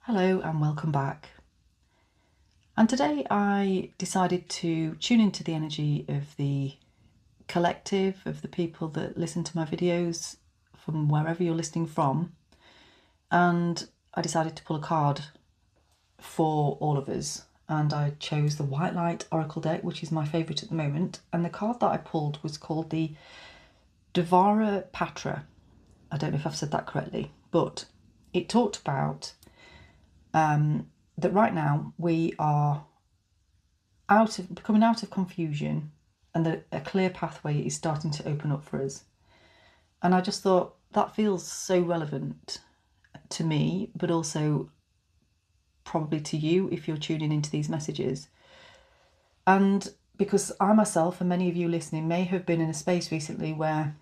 Hello and welcome back. And today I decided to tune into the energy of the collective, of the people that listen to my videos from wherever you're listening from. And I decided to pull a card for all of us. And I chose the White Light Oracle deck, which is my favourite at the moment. And the card that I pulled was called the Devara Patra. I don't know if I've said that correctly, but it talked about that right now we are becoming out of confusion, and that a clear pathway is starting to open up for us. And I just thought that feels so relevant to me, but also probably to you if you're tuning into these messages. And because I myself and many of you listening may have been in a space recently where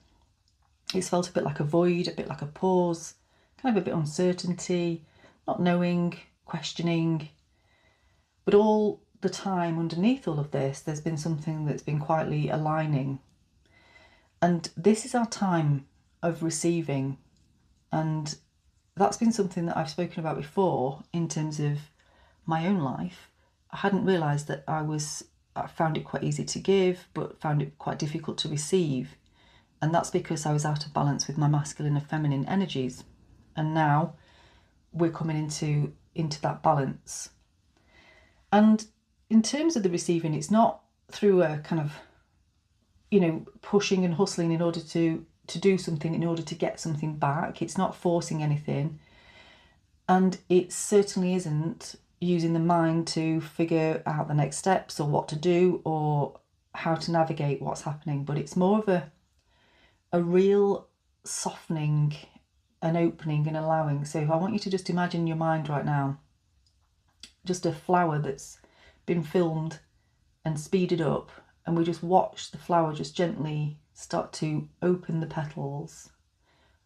it's felt a bit like a void, a bit like a pause, kind of a bit uncertainty, not knowing, questioning, but all the time underneath all of this there's been something that's been quietly aligning. And this is our time of receiving, and that's been something that I've spoken about before in terms of my own life. I hadn't realised that I found it quite easy to give, but found it quite difficult to receive. And that's because I was out of balance with my masculine and feminine energies. And now we're coming into that balance. And in terms of the receiving, it's not through a kind of, pushing and hustling in order to do something, in order to get something back. It's not forcing anything. And it certainly isn't using the mind to figure out the next steps or what to do or how to navigate what's happening. But it's more of a real softening and opening and allowing. So I want you to just imagine your mind right now, just a flower that's been filmed and speeded up, and we just watch the flower just gently start to open the petals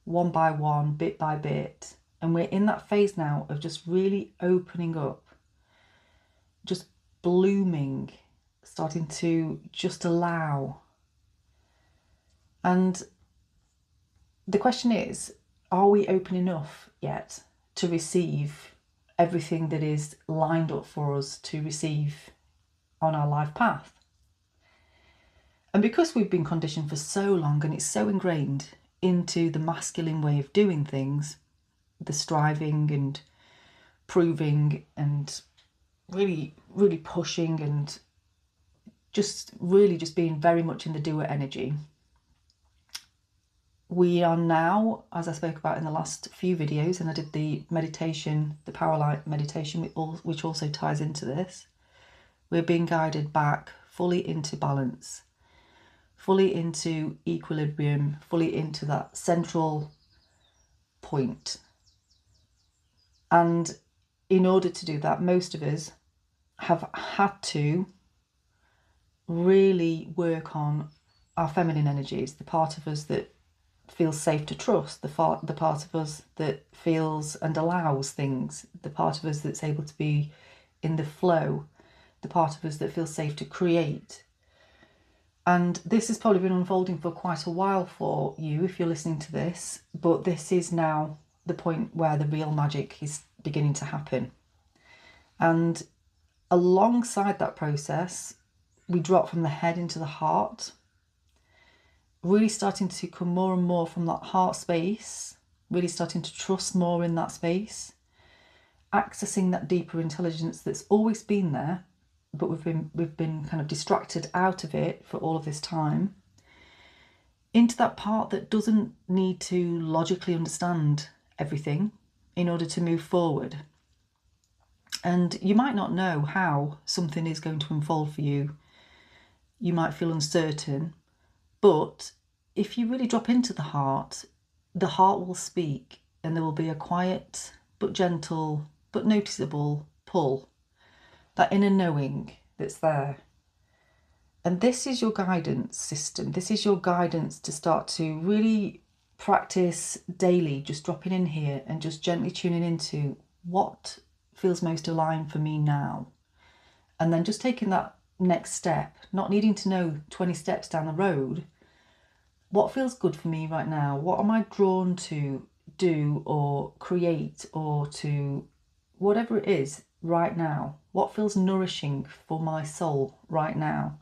one by one, bit by bit. And we're in that phase now of just really opening up, just blooming, starting to just allow. And the question is, are we open enough yet to receive everything that is lined up for us to receive on our life path? And because we've been conditioned for so long and it's so ingrained into the masculine way of doing things, the striving and proving and really, really pushing and just being very much in the doer energy, we are now, as I spoke about in the last few videos, and I did the meditation, the power light meditation, which also ties into this, we're being guided back fully into balance, fully into equilibrium, fully into that central point. And in order to do that, most of us have had to really work on our feminine energies, the part of us that feels safe to trust, the part of us that feels and allows things, the part of us that's able to be in the flow, the part of us that feels safe to create. And this has probably been unfolding for quite a while for you if you're listening to this, but this is now the point where the real magic is beginning to happen. And alongside that process, we drop from the head into the heart, really starting to come more and more from that heart space, really starting to trust more in that space, accessing that deeper intelligence that's always been there, but we've been kind of distracted out of it for all of this time, into that part that doesn't need to logically understand everything in order to move forward. And you might not know how something is going to unfold for you. You might feel uncertain, but if you really drop into the heart will speak, and there will be a quiet but gentle but noticeable pull, that inner knowing that's there. And this is your guidance system. This is your guidance to start to really practice daily, just dropping in here and just gently tuning into what feels most aligned for me now. And then just taking that next step, not needing to know 20 steps down the road. What feels good for me right now? What am I drawn to do or create or to whatever it is right now, what feels nourishing for my soul right now,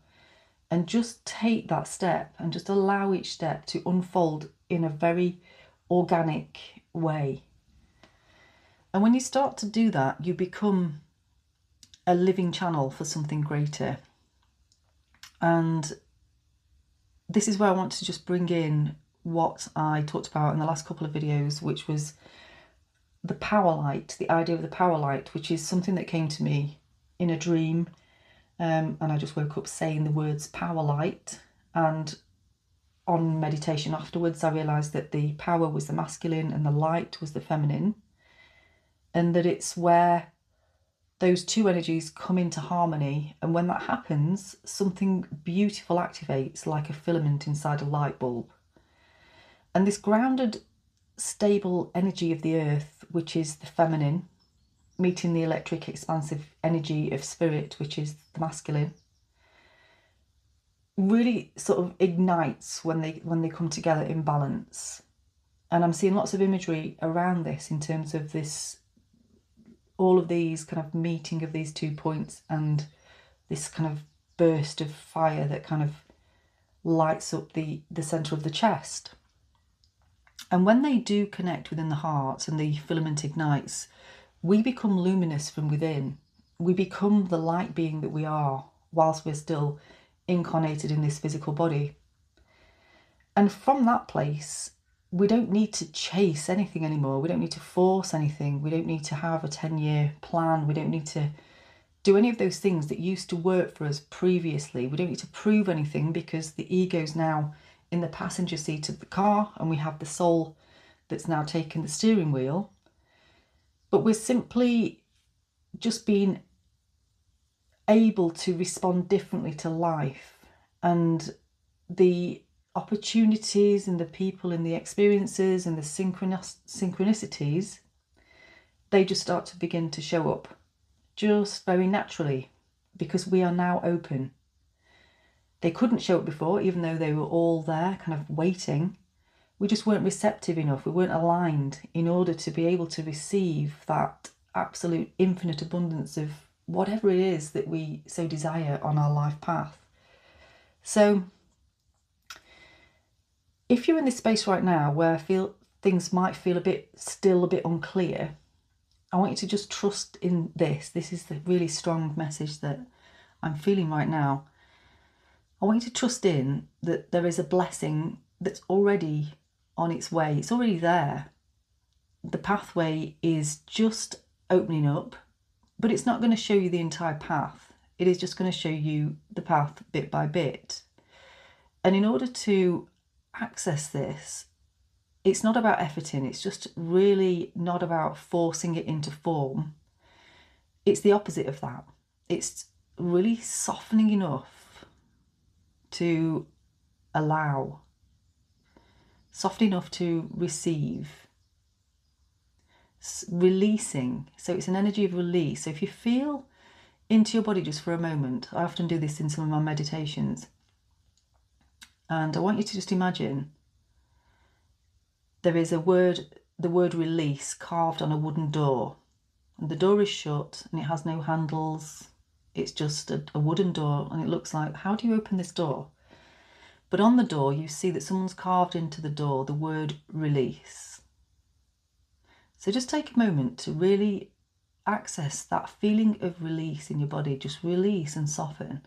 and just take that step and just allow each step to unfold in a very organic way. And when you start to do that, you become a living channel for something greater. And this is where I want to just bring in what I talked about in the last couple of videos, which was the power light, the idea of the power light, which is something that came to me in a dream. And I just woke up saying the words power light. And on meditation afterwards, I realised that the power was the masculine and the light was the feminine. And that it's where those two energies come into harmony. And when that happens, something beautiful activates like a filament inside a light bulb. And this grounded, stable energy of the earth, which is the feminine, meeting the electric, expansive energy of spirit, which is the masculine, really sort of ignites when they come together in balance. And I'm seeing lots of imagery around this in terms of this, all of these kind of meeting of these 2 points and this kind of burst of fire that kind of lights up the centre of the chest. And when they do connect within the heart and the filament ignites, we become luminous from within. We become the light being that we are whilst we're still incarnated in this physical body. And from that place, we don't need to chase anything anymore. We don't need to force anything. We don't need to have a 10-year plan. We don't need to do any of those things that used to work for us previously. We don't need to prove anything because the ego's now in the passenger seat of the car and we have the soul that's now taken the steering wheel. But we're simply just being able to respond differently to life, and the opportunities and the people and the experiences and the synchronicities, they just start to begin to show up just very naturally because we are now open. They couldn't show up before, even though they were all there kind of waiting. We just weren't receptive enough. We weren't aligned in order to be able to receive that absolute infinite abundance of whatever it is that we so desire on our life path. So if you're in this space right now where things might feel still a bit unclear, I want you to just trust in this. This is the really strong message that I'm feeling right now. I want you to trust in that there is a blessing that's already on its way. It's already there. The pathway is just opening up, but it's not going to show you the entire path. It is just going to show you the path bit by bit. And in order to access this, it's not about efforting. It's just really not about forcing it into form. It's the opposite of that. It's really softening enough to allow, soft enough to receive, releasing. So it's an energy of release. So if you feel into your body just for a moment, I often do this in some of my meditations, and I want you to just imagine there is the word release carved on a wooden door, and the door is shut and it has no handles. It's just a wooden door, and it looks like, how do you open this door? But on the door, you see that someone's carved into the door the word release. So just take a moment to really access that feeling of release in your body. Just release and soften.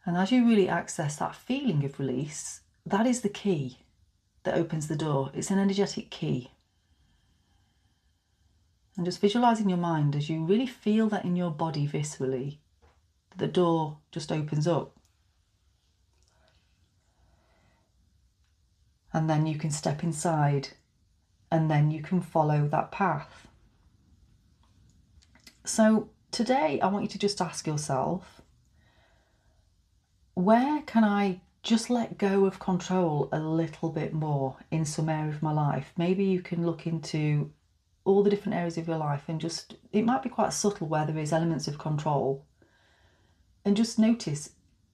And as you really access that feeling of release, that is the key that opens the door. It's an energetic key. And just visualize in your mind as you really feel that in your body viscerally, the door just opens up. And then you can step inside, and then you can follow that path. So today I want you to just ask yourself, where can I just let go of control a little bit more in some area of my life? Maybe you can look into all the different areas of your life and just, it might be quite subtle where there is elements of control, and just notice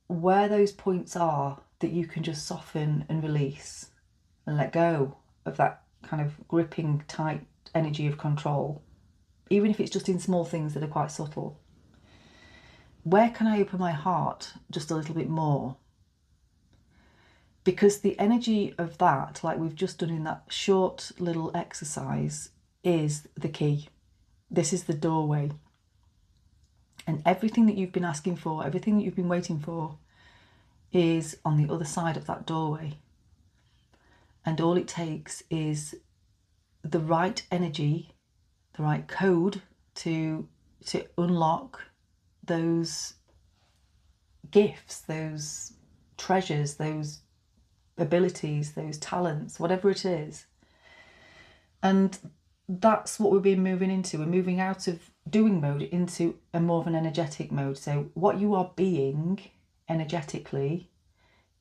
where those points are that you can just soften and release and let go of that kind of gripping, tight energy of control, even if it's just in small things that are quite subtle. Where can I open my heart just a little bit more? Because the energy of that, like we've just done in that short little exercise, is the key. This is the doorway. And everything that you've been asking for, everything that you've been waiting for, is on the other side of that doorway. And all it takes is the right energy, the right code to unlock those gifts, those treasures, those abilities, those talents, whatever it is. And that's what we've been moving into. We're moving out of doing mode into a more of an energetic mode. So what you are being energetically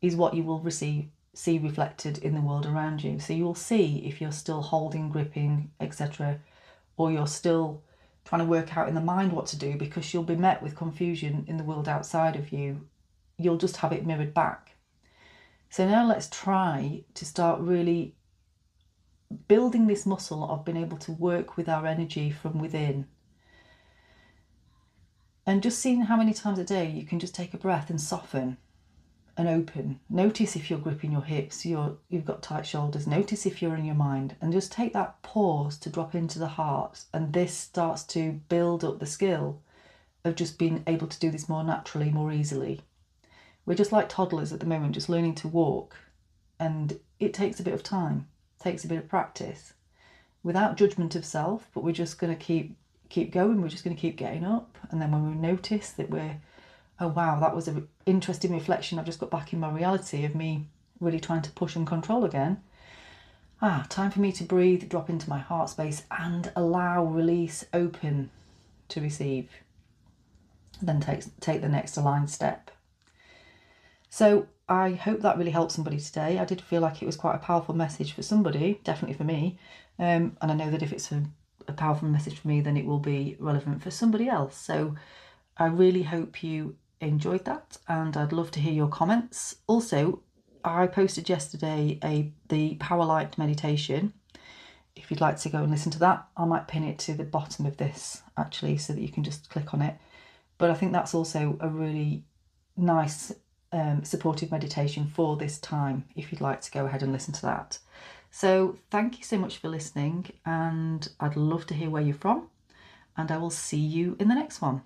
is what you will see reflected in the world around you. So you will see if you're still holding, gripping, etc., or you're still trying to work out in the mind what to do, because you'll be met with confusion in the world outside of you. You'll just have it mirrored back. So now let's try to start really building this muscle of being able to work with our energy from within. And just seeing how many times a day you can just take a breath and soften and open. Notice if you're gripping your hips, you've got tight shoulders. Notice if you're in your mind, and just take that pause to drop into the heart. And this starts to build up the skill of just being able to do this more naturally, more easily. We're just like toddlers at the moment, just learning to walk. And it takes a bit of time, takes a bit of practice, without judgment of self, but we're just going to keep going. We're just going to keep getting up. And then when we notice that oh wow, that was an interesting reflection, I've just got back in my reality of me really trying to push and control again. Time for me to breathe, drop into my heart space and allow, release, open to receive. Then take the next aligned step. So I hope that really helped somebody today. I did feel like it was quite a powerful message for somebody, definitely for me. And I know that if it's a powerful message for me, then it will be relevant for somebody else. So I really hope you enjoyed that, and I'd love to hear your comments. Also, I posted yesterday the Power Light meditation. If you'd like to go and listen to that, I might pin it to the bottom of this actually, so that you can just click on it. But I think that's also a really nice supportive meditation for this time, if you'd like to go ahead and listen to that. So thank you so much for listening, and I'd love to hear where you're from, and I will see you in the next one.